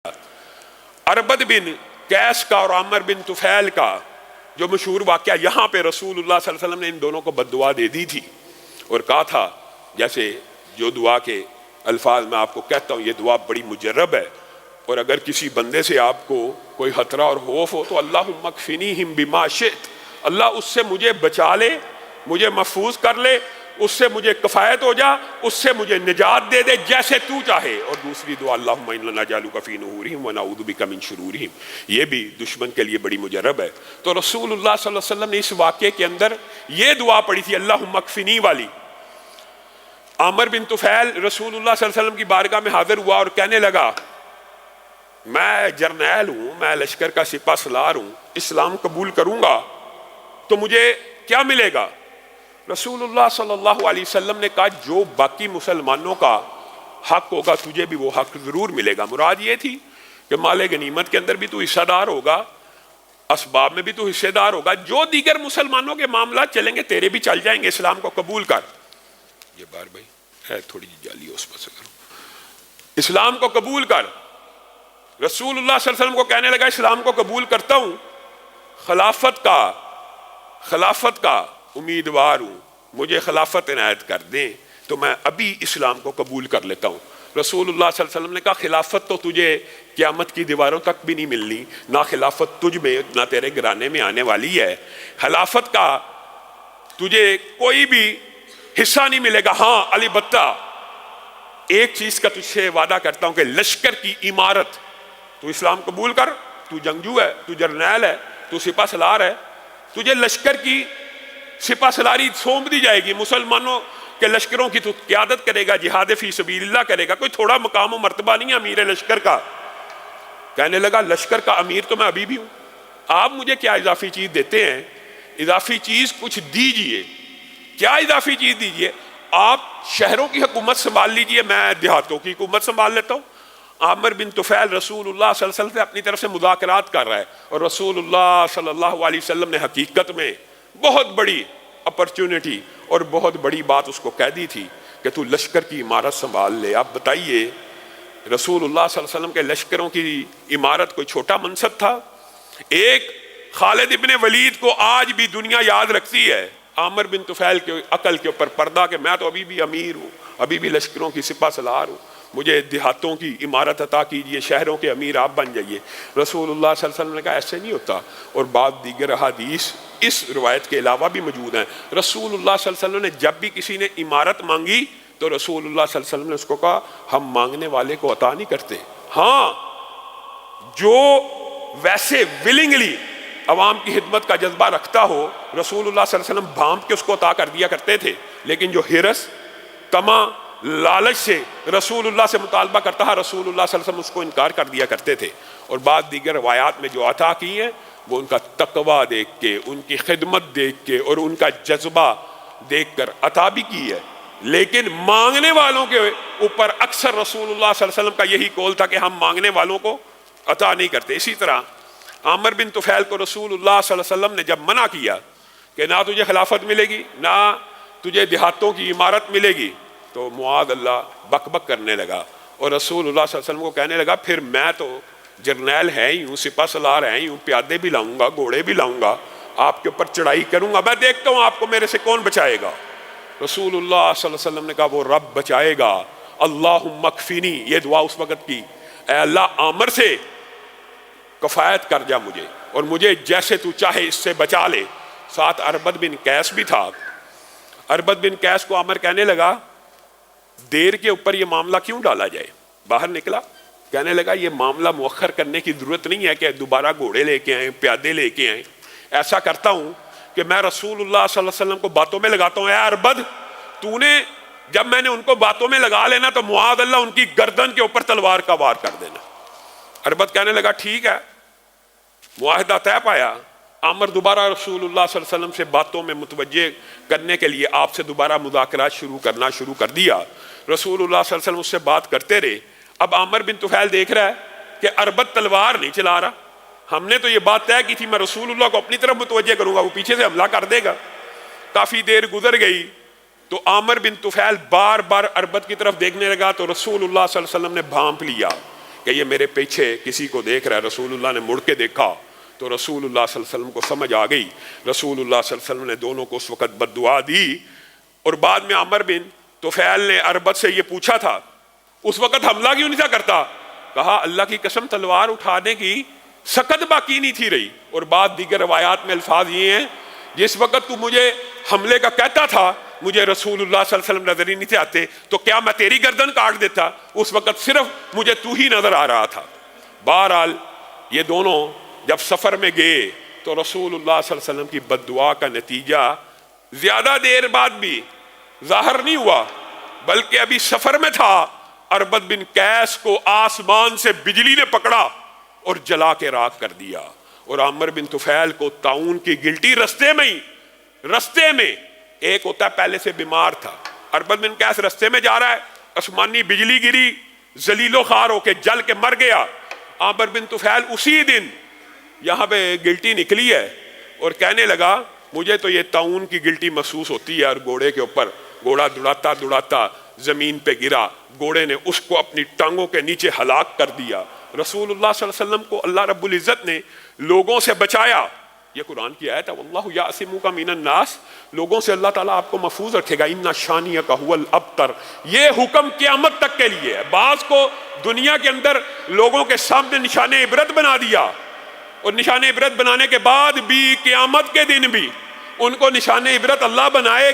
اربد بن قیس کا اور عامر بن طفیل کا جو مشہور واقعہ، یہاں پہ رسول اللہ صلی اللہ علیہ وسلم نے ان دونوں کو بد دعا دے دی تھی اور کہا تھا، جیسے جو دعا کے الفاظ میں آپ کو کہتا ہوں، یہ دعا بڑی مجرب ہے، اور اگر کسی بندے سے آپ کو کوئی خطرہ اور خوف ہو تو اللہم اکفنیہم بما شئت، اللہ اس سے مجھے بچا لے، مجھے محفوظ کر لے، اس سے مجھے کفایت ہو جا، اس سے مجھے نجات دے دے جیسے تو چاہے۔ اور دوسری دعا اللہم انا نجعلک فی نحورہم ونعوذ بک من شرورہم، یہ بھی دشمن کے لیے بڑی مجرب ہے۔ تو رسول اللہ صلی اللہ علیہ وسلم نے اس واقعے کے اندر یہ دعا پڑھی تھی اللہم اکفنی والی۔ عامر بن طفیل رسول اللہ صلی اللہ علیہ وسلم کی بارگاہ میں حاضر ہوا اور کہنے لگا، میں جرنیل ہوں، میں لشکر کا سپہ سالار ہوں، اسلام قبول کروں گا تو مجھے کیا ملے گا؟ رسول اللہ صلی اللہ علیہ وسلم نے کہا، جو باقی مسلمانوں کا حق ہوگا تجھے بھی وہ حق ضرور ملے گا۔ مراد یہ تھی کہ مال غنیمت کے اندر بھی تو حصہ دار ہوگا، اسباب میں بھی تو حصہ دار ہوگا، جو دیگر مسلمانوں کے معاملات چلیں گے تیرے بھی چل جائیں گے، اسلام کو قبول کر۔ یہ بار بھائی ہے تھوڑی جی جالی اس پر سے کرو، اسلام کو قبول کر۔ رسول اللہ صلی اللہ علیہ وسلم کو کہنے لگا، اسلام کو قبول کرتا ہوں، خلافت کا امیدوار ہوں، مجھے خلافت عنایت کر دیں تو میں ابھی اسلام کو قبول کر لیتا ہوں۔ رسول اللہ صلی اللہ علیہ وسلم نے کہا، خلافت تو تجھے قیامت کی دیواروں تک بھی نہیں ملنی، نہ خلافت تجھ میں نہ تیرے گھرانے میں آنے والی ہے، خلافت کا تجھے کوئی بھی حصہ نہیں ملے گا۔ ہاں البتہ ایک چیز کا تجھ سے وعدہ کرتا ہوں کہ لشکر کی عمارت، تو اسلام قبول کر، تو جنگجو ہے، تو جرنیل ہے، تو سپہ سالار ہے، تجھے لشکر کی سپہ سالاری سونپ دی جائے گی، مسلمانوں کے لشکروں کی تو قیادت کرے گا، جہاد فی سبیل اللہ کرے گا، کوئی تھوڑا مقام و مرتبہ نہیں ہے امیر لشکر کا۔ کہنے لگا، لشکر کا امیر تو میں ابھی بھی ہوں، آپ مجھے کیا اضافی چیز دیتے ہیں؟ اضافی چیز کچھ دیجئے۔ کیا اضافی چیز دیجئے؟ آپ شہروں کی حکومت سنبھال لیجئے، میں دیہاتوں کی حکومت سنبھال لیتا ہوں۔ عامر بن طفیل رسول اللہ صلی اللہ علیہ وسلم سے اپنی طرف سے مذاکرات کر رہا ہے، اور رسول اللہ صلی اللہ علیہ وسلم نے حقیقت میں بہت بڑی اپرچونٹی اور بہت بڑی بات اس کو کہہ دی تھی کہ تو لشکر کی عمارت سنبھال لے۔ آپ بتائیے، رسول اللہ صلی اللہ علیہ وسلم کے لشکروں کی عمارت کوئی چھوٹا منصب تھا؟ ایک خالد ابن ولید کو آج بھی دنیا یاد رکھتی ہے، عامر بن طفیل کے عقل کے اوپر پردہ کہ میں تو ابھی بھی امیر ہوں، ابھی بھی لشکروں کی سپہ سالار ہوں، مجھے دیہاتوں کی عمارت عطا کیجئے، شہروں کے امیر آپ بن جائیے۔ رسول اللہ صلی اللہ علیہ وسلم نے کہا ایسے نہیں ہوتا، اور بعض دیگر احادیث اس روایت کے علاوہ بھی موجود ہیں۔ رسول اللہ صلی اللہ علیہ وسلم نے جب بھی کسی نے عمارت مانگی تو رسول اللہ صلی اللہ علیہ وسلم نے اس کو کہا، ہم مانگنے والے کو عطا نہیں کرتے، ہاں جو ویسے ولنگلی عوام کی خدمت کا جذبہ رکھتا ہو رسول اللہ صلی اللہ علیہ وسلم بھانپ کے اس کو عطا کر دیا کرتے تھے، لیکن جو حرص، طمع، لالچ سے رسول اللہ سے مطالبہ کرتا ہے رسول اللہ صلی اللہ علیہ وسلم اس کو انکار کر دیا کرتے تھے۔ اور بعض دیگر روایات میں جو عطا کی ہیں وہ ان کا تقویٰ دیکھ کے، ان کی خدمت دیکھ کے اور ان کا جذبہ دیکھ کر عطا بھی کی ہے، لیکن مانگنے والوں کے اوپر اکثر رسول اللہ صلی اللہ علیہ وسلم کا یہی قول تھا کہ ہم مانگنے والوں کو عطا نہیں کرتے۔ اسی طرح عامر بن طفیل کو رسول اللہ صلی اللہ علیہ وسلم نے جب منع کیا کہ نہ تجھے خلافت ملے گی نہ تجھے دیہاتوں کی عمارت ملے گی، تو معاذ اللہ بک بک کرنے لگا، اور رسول اللہ صلی اللہ علیہ وسلم کو کہنے لگا، پھر میں تو جرنیل ہے ہی ہوں، سپہ سالار ہے ہی ہوں، پیادے بھی لاؤں گا، گھوڑے بھی لاؤں گا، آپ کے اوپر چڑھائی کروں گا، میں دیکھتا ہوں آپ کو میرے سے کون بچائے گا۔ رسول اللہ صلی اللہ علیہ وسلم نے کہا، وہ رب بچائے گا، اللہم اکفنی، یہ دعا اس وقت کی، اے اللہ عامر سے کفایت کر جا مجھے، اور مجھے جیسے تو چاہے اس سے بچا لے۔ ساتھ اربد بن قیس بھی تھا۔ اربد بن قیس کو عامر کہنے لگا، دیر کے اوپر یہ معاملہ کیوں ڈالا جائے؟ باہر نکلا، کہنے لگا یہ معاملہ مؤخر کرنے کی ضرورت نہیں ہے کہ دوبارہ گھوڑے لے کے آئیں، پیادے لے کے آئیں۔ ایسا کرتا ہوں کہ میں رسول اللہ صلی اللہ علیہ وسلم کو باتوں میں لگاتا ہوں، اے اربد تو نے جب میں نے ان کو باتوں میں لگا لینا تو معاذ اللہ ان کی گردن کے اوپر تلوار کا وار کر دینا۔ اربد کہنے لگا ٹھیک ہے، معاہدہ طے پایا۔ عامر دوبارہ رسول اللہ صلی اللہ علیہ وسلم سے باتوں میں متوجہ کرنے کے لیے آپ سے دوبارہ مذاکرات شروع کر دیا۔ رسول اللہ صلی اللہ علیہ وسلم اس سے بات کرتے رہے۔ اب عامر بن طفیل دیکھ رہا ہے کہ اربد تلوار نہیں چلا رہا، ہم نے تو یہ بات طے کی تھی میں رسول اللہ کو اپنی طرف متوجہ کروں گا، وہ پیچھے سے حملہ کر دے گا۔ کافی دیر گزر گئی تو عامر بن طفیل بار بار اربد کی طرف دیکھنے لگا تو رسول اللہ صلی اللہ علیہ وسلم نے بھانپ لیا کہ یہ میرے پیچھے کسی کو دیکھ رہا ہے۔ رسول اللہ نے مڑ کے دیکھا تو رسول اللہ صلی اللہ علیہ وسلم کو سمجھ آ گئی۔ رسول اللہ صلی اللہ علیہ وسلم نے دونوں کو اس وقت بد دعا دی، اور بعد میں عمر بن طفیل نے اربد سے یہ پوچھا تھا اس وقت حملہ کیوں نہیں تھا کرتا؟ کہا اللہ کی قسم تلوار اٹھانے کی سکت باقی نہیں تھی رہی۔ اور بعد دیگر روایات میں الفاظ یہ ہیں جس وقت تو مجھے حملے کا کہتا تھا مجھے رسول اللہ صلی اللہ علیہ وسلم نظر ہی نہیں تھے آتے، تو کیا میں تیری گردن کاٹ دیتا؟ اس وقت صرف مجھے تو ہی نظر آ رہا تھا۔ بہرحال یہ دونوں جب سفر میں گئے تو رسول اللہ صلی اللہ علیہ وسلم کی بد دعا کا نتیجہ زیادہ دیر بعد بھی ظاہر نہیں ہوا، بلکہ ابھی سفر میں تھا، اربد بن قیس کو آسمان سے بجلی نے پکڑا اور جلا کے راکھ کر دیا، اور عامر بن طفیل کو طاعون کی گلٹی رستے میں ایک ہوتا ہے پہلے سے بیمار تھا، اربد بن قیس رستے میں جا رہا ہے، آسمانی بجلی گری، ذلیل و خوار ہو کے جل کے مر گیا۔ عامر بن طفیل اسی دن یہاں پہ گلٹی نکلی ہے اور کہنے لگا مجھے تو یہ طاعون کی گلٹی محسوس ہوتی ہے، اور گھوڑے کے اوپر گھوڑا دوڑاتا زمین پہ گرا، گھوڑے نے اس کو اپنی ٹانگوں کے نیچے ہلاک کر دیا۔ رسول اللہ صلی اللہ علیہ وسلم کو اللہ رب العزت نے لوگوں سے بچایا، یہ قرآن کی آیت ہے واللہ یعصمک من الناس، لوگوں سے اللہ تعالیٰ آپ کو محفوظ رکھے گا، ان شانیک هو الابتر، یہ حکم قیامت تک کے لیے ہے۔ بعض کو دنیا کے اندر لوگوں کے سامنے نشان عبرت بنا دیا، اور نشان عبرت بنانے کے بعد بھی قیامت کے دن بھی ان کو نشان عبرت اللہ بنائے